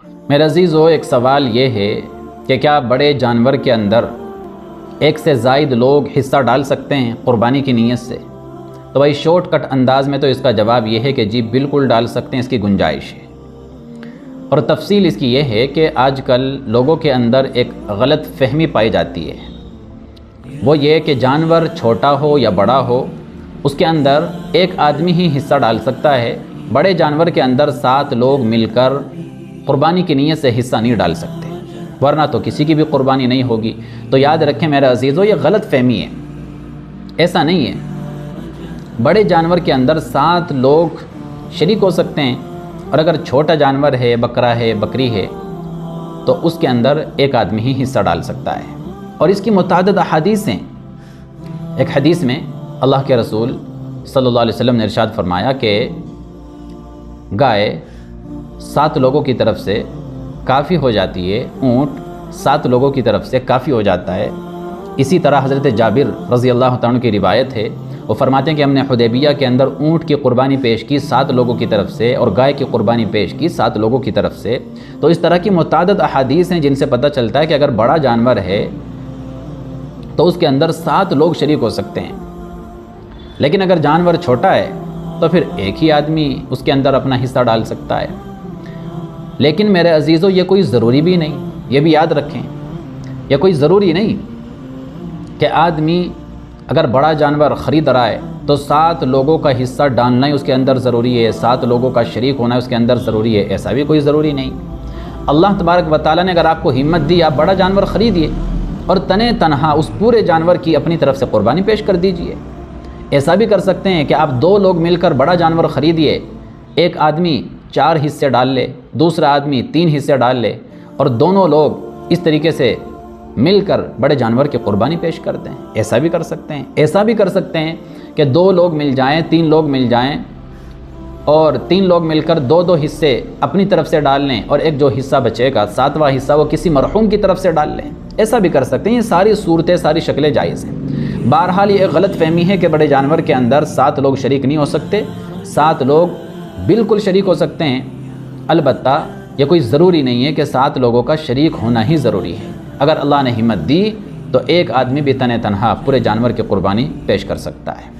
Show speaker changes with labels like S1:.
S1: میرے عزیزو، ایک سوال یہ ہے کہ کیا بڑے جانور کے اندر ایک سے زائد لوگ حصہ ڈال سکتے ہیں قربانی کی نیت سے؟ تو بھائی شارٹ کٹ انداز میں تو اس کا جواب یہ ہے کہ جی بالکل ڈال سکتے ہیں، اس کی گنجائش ہے۔ اور تفصیل اس کی یہ ہے کہ آج کل لوگوں کے اندر ایک غلط فہمی پائی جاتی ہے، وہ یہ کہ جانور چھوٹا ہو یا بڑا ہو اس کے اندر ایک آدمی ہی حصہ ڈال سکتا ہے، بڑے جانور کے اندر 7 لوگ مل کر قربانی کی نیت سے حصہ نہیں ڈال سکتے، ورنہ تو کسی کی بھی قربانی نہیں ہوگی۔ تو یاد رکھیں میرے عزیزو، یہ غلط فہمی ہے، ایسا نہیں ہے۔ بڑے جانور کے اندر 7 لوگ شریک ہو سکتے ہیں، اور اگر چھوٹا جانور ہے، بکرا ہے، بکری ہے، تو اس کے اندر ایک آدمی ہی حصہ ڈال سکتا ہے۔ اور اس کی متعدد احادیث ہیں۔ ایک حدیث میں اللہ کے رسول صلی اللہ علیہ وسلم نے ارشاد فرمایا کہ گائے 7 لوگوں کی طرف سے کافی ہو جاتی ہے، اونٹ 7 لوگوں کی طرف سے کافی ہو جاتا ہے۔ اسی طرح حضرت جابر رضی اللہ تعالیٰ عنہ کی روایت ہے، وہ فرماتے ہیں کہ ہم نے حدیبیہ کے اندر اونٹ کی قربانی پیش کی 7 لوگوں کی طرف سے، اور گائے کی قربانی پیش کی 7 لوگوں کی طرف سے۔ تو اس طرح کی متعدد احادیث ہیں جن سے پتہ چلتا ہے کہ اگر بڑا جانور ہے تو اس کے اندر 7 لوگ شریک ہو سکتے ہیں، لیکن اگر جانور چھوٹا ہے تو پھر ایک ہی آدمی اس کے اندر اپنا حصہ ڈال سکتا ہے۔ لیکن میرے عزیزو، یہ کوئی ضروری بھی نہیں، یہ بھی یاد رکھیں، یہ کوئی ضروری نہیں کہ آدمی اگر بڑا جانور خرید رہا ہے تو 7 لوگوں کا حصہ ڈالنا ہی اس کے اندر ضروری ہے، 7 لوگوں کا شریک ہونا اس کے اندر ضروری ہے، ایسا بھی کوئی ضروری نہیں۔ اللہ تبارک و تعالیٰ نے اگر آپ کو ہمت دی، آپ بڑا جانور خریدیے اور تنہا اس پورے جانور کی اپنی طرف سے قربانی پیش کر دیجئے۔ ایسا بھی کر سکتے ہیں کہ آپ 2 لوگ مل کر بڑا جانور خریدیے، ایک آدمی 4 حصے ڈال لے، دوسرا آدمی 3 حصے ڈال لے، اور دونوں لوگ اس طریقے سے مل کر بڑے جانور کی قربانی پیش کر دیں۔ ایسا بھی کر سکتے ہیں۔ ایسا بھی کر سکتے ہیں کہ 2 لوگ مل جائیں، 3 لوگ مل جائیں، اور 3 لوگ مل کر 2 حصے اپنی طرف سے ڈال لیں، اور ایک جو حصہ بچے گا 7واں حصہ وہ کسی مرحوم کی طرف سے ڈال لیں۔ ایسا بھی کر سکتے ہیں۔ یہ ساری صورتیں، ساری شکلیں جائز ہیں۔ بہرحال یہ ایک غلط فہمی ہے کہ بڑے جانور کے اندر 7 لوگ شریک نہیں ہو سکتے۔ 7 لوگ بالکل شریک ہو سکتے ہیں، البتہ یہ کوئی ضروری نہیں ہے کہ 7 لوگوں کا شریک ہونا ہی ضروری ہے۔ اگر اللہ نے ہمت دی تو ایک آدمی بھی تنہا پورے جانور کی قربانی پیش کر سکتا ہے۔